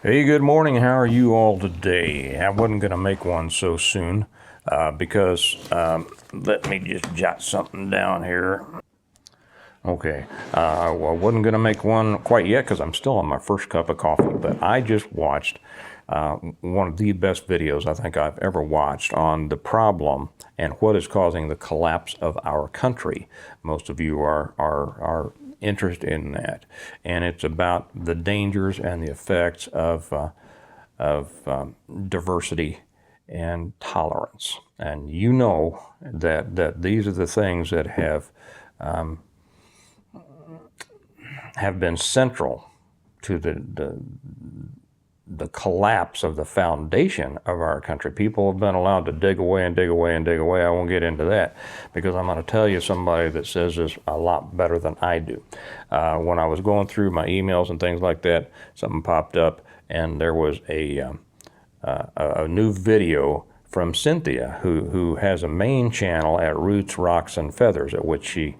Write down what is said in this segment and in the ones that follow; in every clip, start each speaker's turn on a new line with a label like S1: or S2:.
S1: Hey, good morning. How are you all today? I wasn't going to make one so soon because let me just jot something down here. Okay, I wasn't going to make one quite yet because I'm still on my first cup of coffee, but I just watched one of the best videos I think I've ever watched on the problem and what is causing the collapse of our country. Most of you are interested in that, and it's about the dangers and the effects of diversity and tolerance. And you know that these are the things that have been central to the collapse of the foundation of our country. People have been allowed to dig away and dig away and dig away. I won't get into that because I'm going to tell you somebody that says this a lot better than I do. When I was going through my emails and things like that, something popped up and there was a new video from Cynthia, who has a main channel at Roots, Rocks, and Feathers, at which she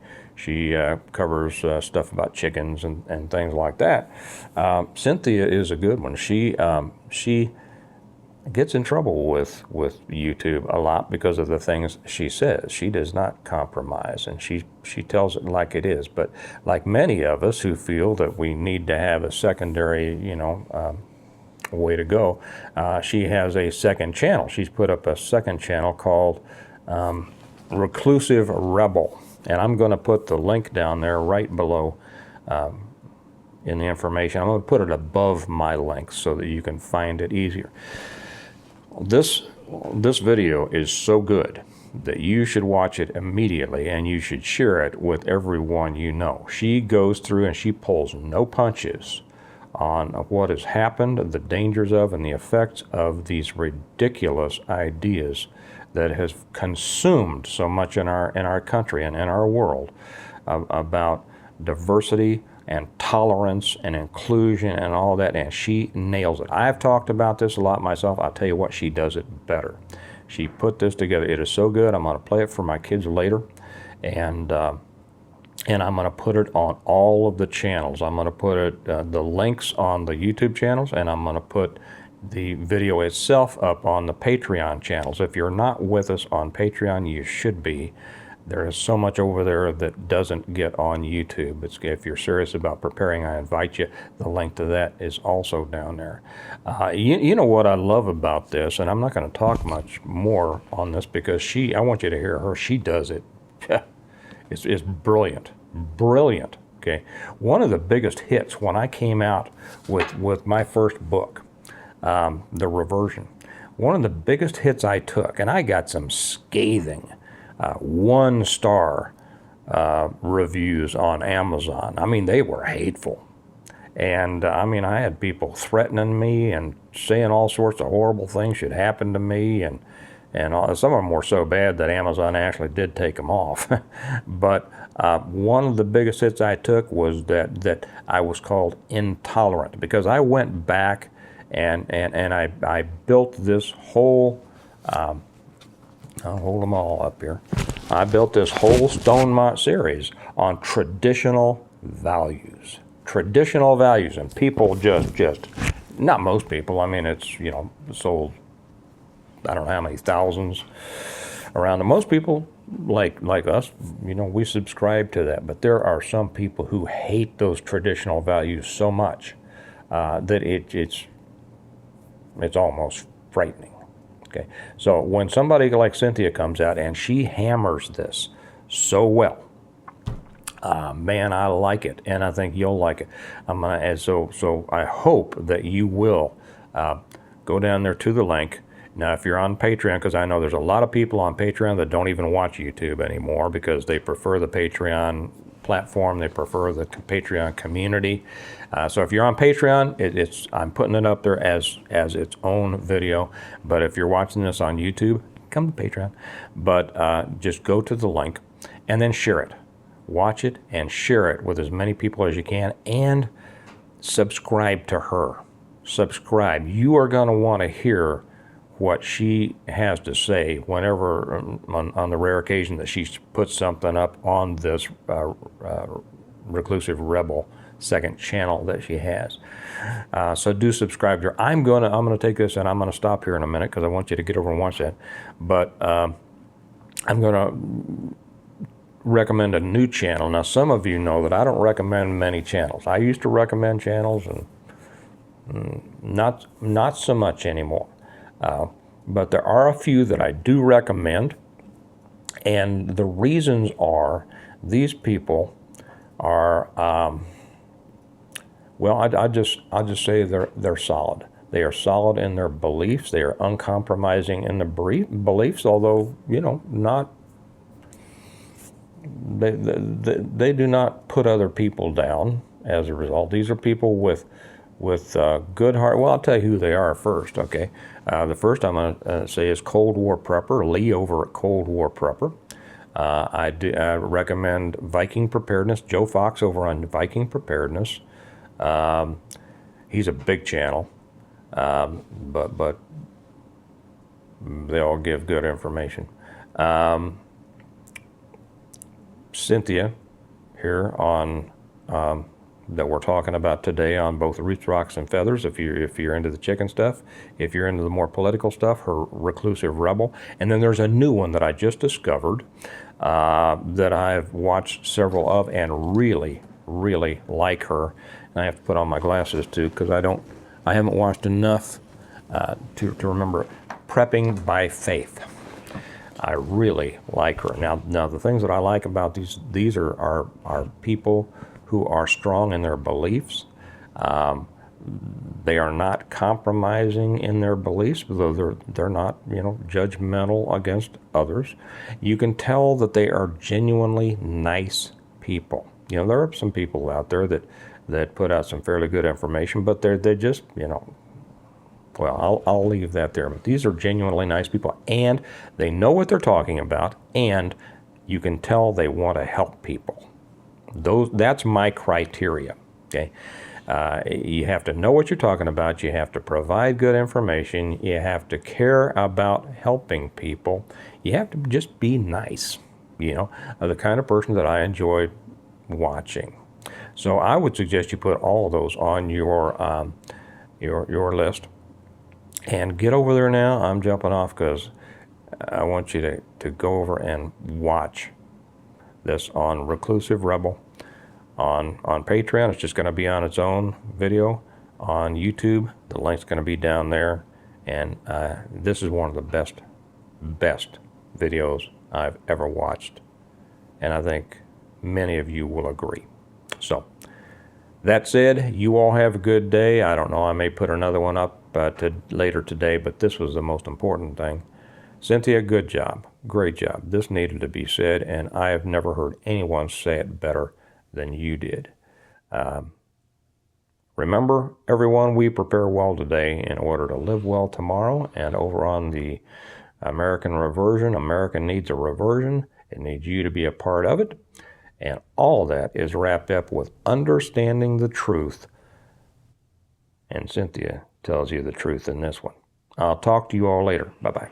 S1: covers stuff about chickens and things like that. Cynthia is a good one. She gets in trouble with YouTube a lot because of the things she says. She does not compromise, and she tells it like it is. But like many of us who feel that we need to have a secondary, way to go, she has a second channel. She's put up a second channel called Reclusive Rebel. And I'm going to put the link down there right below in the information. I'm going to put it above my link so that you can find it easier. This video is so good that you should watch it immediately and you should share it with everyone you know. She goes through and she pulls no punches on what has happened, the dangers of, and the effects of these ridiculous ideas that has consumed so much in our country and in our world about diversity and tolerance and inclusion and all that, and she nails it. I've talked about this a lot myself. I'll tell you what, she does it better. She put this together. It is so good. I'm going to play it for my kids later, and I'm going to put it on all of the channels. I'm going to put it the links on the YouTube channels, and I'm going to put the video itself up on the Patreon channels. If you're not with us on Patreon, you should be. There is so much over there that doesn't get on YouTube. If you're serious about preparing, I invite you. The link to that is also down there. You know what I love about this, and I'm not going to talk much more on this because I want you to hear her. She does it. It's brilliant. Brilliant. Okay. One of the biggest hits when I came out with my first book, The Reversion, one of the biggest hits I took, and I got some scathing 1-star reviews on Amazon. I mean, they were hateful. And I had people threatening me and saying all sorts of horrible things should happen to me, and some of them were so bad that Amazon actually did take them off. But one of the biggest hits I took was that I was called intolerant because I went back and I built this whole, I'll hold them all up here. I built this whole Stonemont series on traditional values. Traditional values, and people just, not most people, it's, sold, I don't know how many thousands around. And most people like us, we subscribe to that. But there are some people who hate those traditional values so much that it's almost frightening. Okay, so when somebody like Cynthia comes out and she hammers this so well, man, I like it, and I think you'll like it. So I hope that you will go down there to the link. Now, if you're on Patreon, because I know there's a lot of people on Patreon that don't even watch YouTube anymore because they prefer the Patreon platform, they prefer the Patreon community. So if you're on Patreon, I'm putting it up there as its own video. But if you're watching this on YouTube, come to Patreon. But just go to the link and then share it. Watch it and share it with as many people as you can, and subscribe to her. Subscribe. You are going to want to hear what she has to say whenever, on the rare occasion that she puts something up on this Reclusive Rebel second channel that she has. So do subscribe to her. I'm gonna take this and I'm gonna stop here in a minute because I want you to get over and watch that. But I'm gonna recommend a new channel. Now, some of you know that I don't recommend many channels. I used to recommend channels, and not so much anymore. But there are a few that I do recommend, and the reasons are these people are well, I'll just say they're solid. They are solid in their beliefs. They are uncompromising in the beliefs, although, you know, not. They do not put other people down as a result. These are people with good heart. Well, I'll tell you who they are first, okay? The first I'm going to say is Cold War Prepper, Lee over at Cold War Prepper. I recommend Viking Preparedness, Joe Fox over on Viking Preparedness. He's a big channel, but they all give good information. Cynthia here on that we're talking about today on both Roots, Rocks, and Feathers. If you're into the chicken stuff, if you're into the more political stuff, her Reclusive Rebel. And then there's a new one that I just discovered that I've watched several of and really like her. And I have to put on my glasses too because I haven't watched enough to remember. Prepping by Faith. I really like her. Now the things that I like about these are people who are strong in their beliefs. They are not compromising in their beliefs, though they're not, you know, judgmental against others. You can tell that they are genuinely nice people. You know, there are some people out there that put out some fairly good information, but they're just, you know, well, I'll leave that there. But these are genuinely nice people, and they know what they're talking about, and you can tell they want to help people. That's my criteria, okay? You have to know what you're talking about. You have to provide good information. You have to care about helping people. You have to just be nice, you know, the kind of person that I enjoy watching. So I would suggest you put all of those on your list. And get over there now. I'm jumping off because I want you to go over and watch this on Reclusive Rebel. On Patreon, it's just going to be on its own video. On YouTube, the link's going to be down there. And this is one of the best videos I've ever watched. And I think many of you will agree. So, that said, you all have a good day. I don't know, I may put another one up later today, but this was the most important thing. Cynthia, good job. Great job. This needed to be said, and I have never heard anyone say it better than you did. Remember, everyone, we prepare well today in order to live well tomorrow. And over on the American Reversion, America needs a reversion. It needs you to be a part of it. And all that is wrapped up with understanding the truth. And Cynthia tells you the truth in this one. I'll talk to you all later. Bye-bye.